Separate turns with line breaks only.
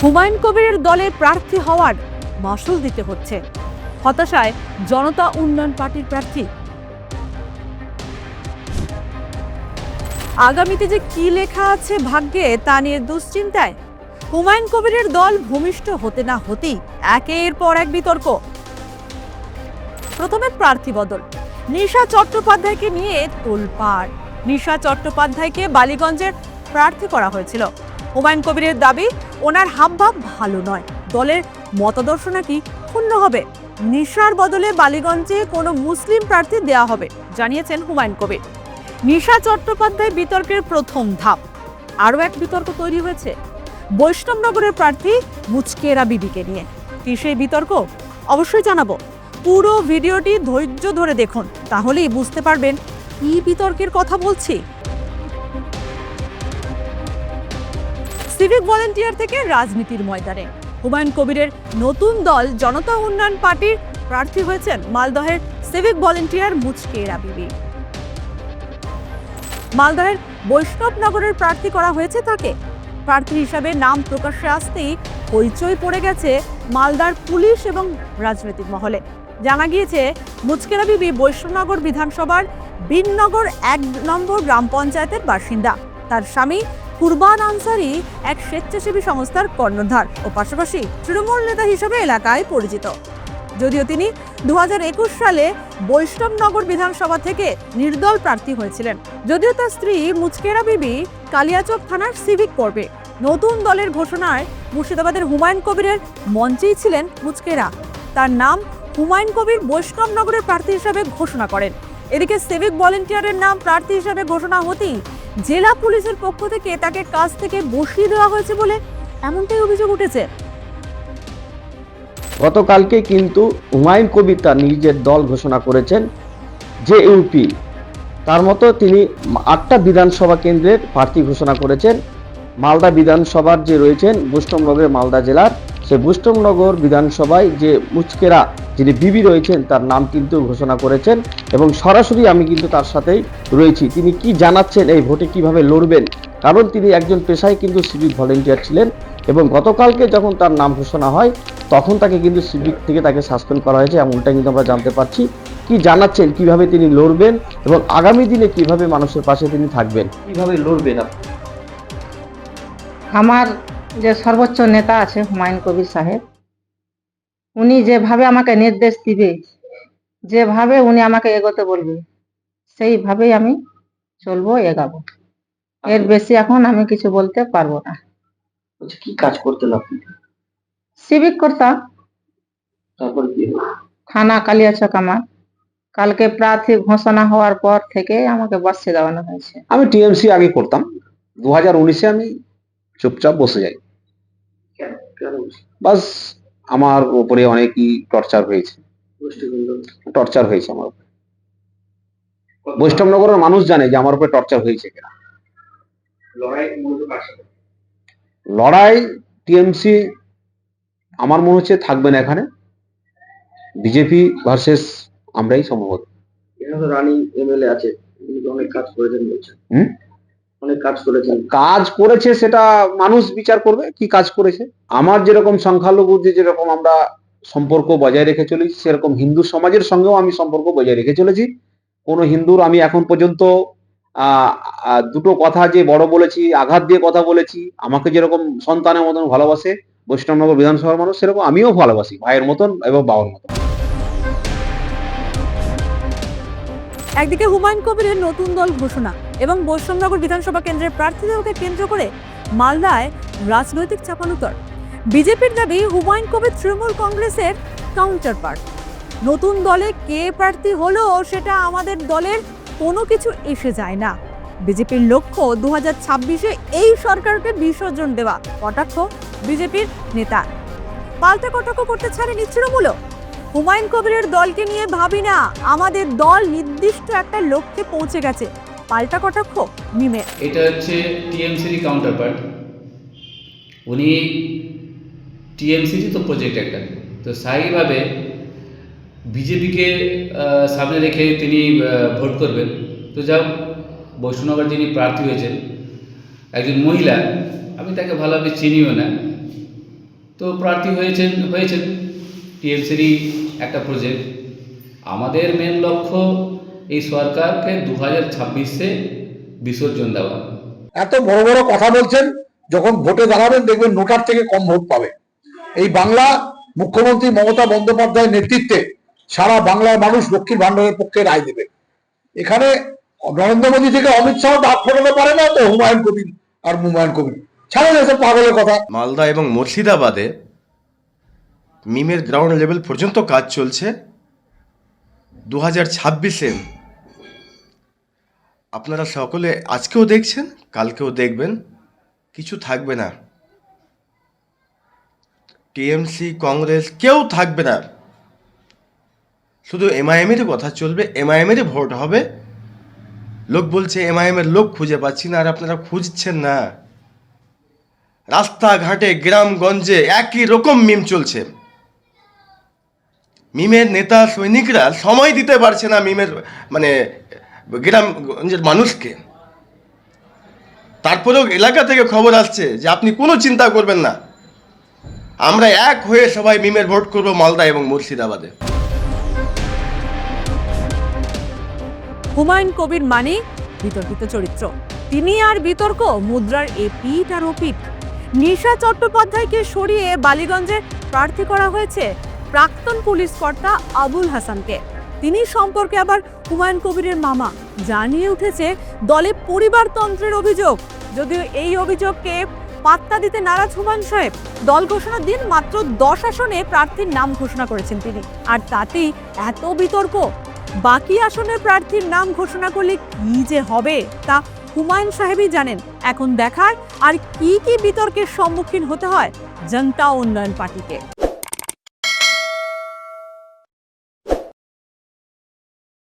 হুমায়ুন কবিরের দলে প্রার্থী হওয়ার মাসুল দিতে হচ্ছে। হতাশায় জনতা উন্নয়ন পার্টির প্রার্থী। আগামীতে যে কি লেখা আছে ভাগ্যে তা নিয়ে দুশ্চিন্তায় হুমায়ুন কবিরের দল ভূমিষ্ঠ হতে না হতেই একের পর এক বিতর্ক। প্রথমে প্রার্থী বদল, নিশা চট্টোপাধ্যায়কে নিয়ে তোলপাড়। নিশা চট্টোপাধ্যায়কে বালিগঞ্জের প্রার্থী করা হয়েছিল। হুমায়ুন কবিরের দাবি, ওনার হাবভাব ভালো নয়, দলের মতাদর্শ নাকি ক্ষুণ্ণ হবে। নিশার বদলে বালিগঞ্জে কোনো মুসলিম প্রার্থী দেওয়া হবে জানিয়েছেন হুমায়ুন কবির। নিশা চট্টোপাধ্যায় বিতর্কের প্রথম ধাপ। আরও এক বিতর্ক তৈরি হয়েছে বৈষ্ণবনগরের প্রার্থী মুচকেরা বিবিকে নিয়ে। কি সেই বিতর্ক অবশ্যই জানাবো। পুরো ভিডিওটি ধৈর্য ধরে দেখুন, তাহলেই বুঝতে পারবেন কি বিতর্কের কথা বলছি। সিভিক ভলেন্টিয়ার থেকে রাজনীতির ময়দানে হুমায়ুন কবিরের নতুন দল জনতা উন্নয়ন পার্টির প্রার্থী হয়েছেন মালদহের সিভিক ভলেন্টিয়ার মুচকেরা বিবি। মালদহের বৈষ্ণবনগরের প্রার্থী করা হয়েছে তাকে। প্রার্থী হিসাবে নাম প্রকাশ্যে আসতেই হইচই পড়ে গেছে মালদার পুলিশ এবং রাজনৈতিক মহলে। জানা গিয়েছে মুচকেরা বিবি বৈষ্ণবনগর বিধানসভার বিননগর 1 নম্বর গ্রাম পঞ্চায়েতের বাসিন্দা। তার স্বামী কুরবান আনসারি এক স্বেচ্ছাসেবী সংস্থার কর্ণধার ও পাশাপাশি তৃণমূল নেতা হিসেবে এলাকায় পরিচিত। যদিও তিনি 2021 সালে বৈষ্ণবনগর বিধানসভা থেকে নির্দল প্রার্থী হয়েছিলেন। যদিও তার স্ত্রী মুচকেরা বিবি কালিয়াচক থানার সিভিক কর্মী। নতুন দলের ঘোষণায় মুর্শিদাবাদের হুমায়ুন কবিরের মঞ্চেই ছিলেন মুচকেরা। তার নাম হুমায়ুন কবির বৈষ্ণবনগরের প্রার্থী হিসাবে ঘোষণা করেন। এদিকে সিভিক ভলেন্টিয়ারের নাম প্রার্থী হিসাবে ঘোষণা হতেই জেলা পুলিশের পক্ষ থেকে তাকে কাজ থেকে বসিয়ে দেওয়া হয়েছে বলে এমনটাই অভিযোগ উঠেছে।
গতকালকে কিন্তু হুমায়ুন কবির তার নিজের দল ঘোষণা করেছেন যে ইউপি। তার মতো তিনি 8টা বিধানসভা কেন্দ্রের প্রার্থী ঘোষণা করেছেন। মালদা বিধানসভার যে রয়েছেন বৈষ্ণবনগরের মালদা জেলার, সেই বৈষ্ণবনগর বিধানসভায় যে মুচকেরা যিনি বিবি রয়েছেন তার নাম কিন্তু ঘোষণা করেছেন এবং সরাসরি আমি কিন্তু তার সাথেই রয়েছি। তিনি কি জানাচ্ছেন এই ভোটে কিভাবে লড়বেন, কারণ তিনি একজন পেশায় কিন্তু সিভিক ভলেন্টিয়ার ছিলেন এবং গতকালকে যখন তার নাম ঘোষণা হয় তখন তাকে কিন্তু সিভিক থেকে তাকে সাসপেন্ড করা হয়েছে, এমনটা কিন্তু আমরা জানতে পারছি। কি জানাচ্ছেন, কিভাবে তিনি লড়বেন এবং আগামী দিনে কিভাবে মানুষের পাশে তিনি থাকবেন, কিভাবে লড়বেন আপনি?
আমার যে সর্বোচ্চ নেতা আছে হুমায়ুন কবির সাহেব, উনি যেভাবে আমাকে নির্দেশ দিবে, যেভাবে উনি আমাকে এগোতে বলবে, সেইভাবেই আমি চলবো, এগাবো। এর বেশি এখন আমি কিছু বলতে পারবো না।
কি কাজ করতেন আপনি?
সিভিক করতাম,
তারপর কি
থানা কালিয়াচক। আমার কালকে প্রার্থী ঘোষণা হওয়ার পর থেকে আমাকে বসে দেওয়ানো হয়েছে।
আমি টিএমসি আগে করতাম, 2019-এ আমি চুপচাপ বসে যাই। বাস আমার উপরে অনেকই টর্চার হয়েছে আমার উপরে। বৈষ্ণবনগরের মানুষ জানে যে আমার উপরে টর্চার হয়েছে কিনা। লড়াই টিএমসি আমার মনে হচ্ছে থাকবে না এখানে। বিজেপি ভার্সেস আমরাই সম্ভবত।
রানিং এমএলএ আছে, অনেক কাজ করেছেন বলছেন। অনেক কাজ করেছেন।
কাজ করেছে সেটা মানুষ বিচার করবে কি কাজ করেছে। আমার যেরকম সংখ্যালঘুদের যেরকম আমরা সম্পর্ক বজায় রেখে চলেছি, সেরকম হিন্দু সমাজের সঙ্গেও আমি সম্পর্ক বজায় রেখে চলেছি। কোন হিন্দুর আমি এখন পর্যন্ত দুটো কথা যে বড় বলেছি, আঘাত দিয়ে কথা বলেছি। আমাকে যেরকম সন্তানের মতন ভালোবাসে বৈষ্ণবনগর বিধানসভার মানুষ, সেরকম আমিও ভালোবাসি ভাইয়ের মতন এবং বাবার মতন।
একদিকে হুমায়ুন কবিরের নতুন দল ঘোষণা এবং বৈষ্ণবনগর বিধানসভা কেন্দ্রের প্রার্থী দেওয়াকে কেন্দ্র করে মালদায় রাজনৈতিক চাপানুতর। বিজেপির দাবি হুমায়ুন কবির তৃণমূল কংগ্রেসের কাউন্টার পার্ট। নতুন দলে কে প্রার্থী হলো সেটা আমাদের দলের কোনো কিছু এসে যায় না। বিজেপির লক্ষ্য 2026-এ এই সরকারকে বিসর্জন দেওয়া, কটাক্ষ বিজেপির নেতা। পাল্টা কটাক্ষ করতে ছাড়েনি তৃণমূলও। হুমায়ুন কবিরের দলকে নিয়ে ভাবি না, আমাদের দল নির্দিষ্ট একটা লক্ষ্যে পৌঁছে গেছে, পাল্টা কটাক্ষ মিমের।
এটা হচ্ছে টিএমসির কাউন্টার পার্ট। উনি টিএমসিরই তো প্রজেক্ট একটা, তো স্থায়ীভাবে বিজেপিকে সামনে রেখে তিনি ভোট করবেন। তো যাও, বৈষ্ণবনগর যিনি প্রার্থী হয়েছেন একজন মহিলা, আমি তাকে ভালোভাবে চিনিও না, তো প্রার্থী হয়েছেন টিএমসিরই একটা প্রজেক্ট। আমাদের মেন লক্ষ্য এই সরকারকে 2026-এ বিসর্জন দেওয়া।
এত বড় বড় কথা বলছেন, যখন ভোটে দাঁড়াবেন দেখবেন নোটার থেকে কম ভোট পাবে। এই বাংলা মুখ্যমন্ত্রী মমতা বন্দ্যোপাধ্যায়ের নেতৃত্বে সারা বাংলার মানুষ লক্ষ্মীর ভান্ডারের পক্ষে রায় দেবে। এখানে নরেন্দ্র মোদী থেকে অমিত শাহ দাঁত ফোটাতে পারে না, তো হুমায়ুন কবির আর হুমায়ুন কবির ছাড়েন এসব পাগলের কথা।
মালদা এবং মুর্শিদাবাদে মিমের গ্রাউন্ড লেভেল পর্যন্ত কাজ চলছে। 2026-এ আপনারা সকলে আজকেও দেখছেন, কালকেও দেখবেন, কিছু থাকবে না। টিএমসি, কংগ্রেস কেউ থাকবে না, শুধু এমআইএমেরই কথা চলবে, এমআইএমেরই ভোট হবে। লোক বলছে এমআইএমের লোক খুঁজে পাচ্ছি না, আর আপনারা খুঁজছেন না। রাস্তাঘাটে গ্রামগঞ্জে একই রকম মিম চলছে। মিমের নেতা সৈনিকরা সময় দিতে পারছে না মিমের মানে গ্রামগঞ্জের মানুষকে। তারপরেও এলাকা থেকে খবর আসছে যে আপনি কোনো চিন্তা করবেন না, আমরা এক হয়ে সবাই মিমের ভোট করব মালদা এবং মুর্শিদাবাদে।
হুমায়ুন কবির মানে বিতর্কিত চরিত্র। তিনি আর বিতর্ক মুদ্রার এপিঠ আর ওপিঠ। নিশা চট্টোপাধ্যায়কে সরিয়ে বালিগঞ্জে প্রার্থী করা হয়েছে প্রাক্তন পুলিশ কর্তা আবুল হাসানকে। তিনি সম্পর্কে আবার হুমায়ুন কবিরের মামা। জানিয়ে উঠেছে দলে পরিবারতন্ত্রের অভিযোগ। যদিও এই অভিযোগকে পাত্তা দিতে নারাজ হুমায়ুন সাহেব। দল ঘোষণার দিন মাত্র 10 আসনে প্রার্থীর নাম ঘোষণা করেছেন তিনি, আর তাতেই এত বিতর্ক। বাকি আসনের প্রার্থীর নাম ঘোষণা করলে কি যে হবে তা হুমায়ুন সাহেবই জানেন। এখন দেখার আর কি কি বিতর্কের সম্মুখীন হতে হয় জনতা উন্নয়ন পার্টিকে।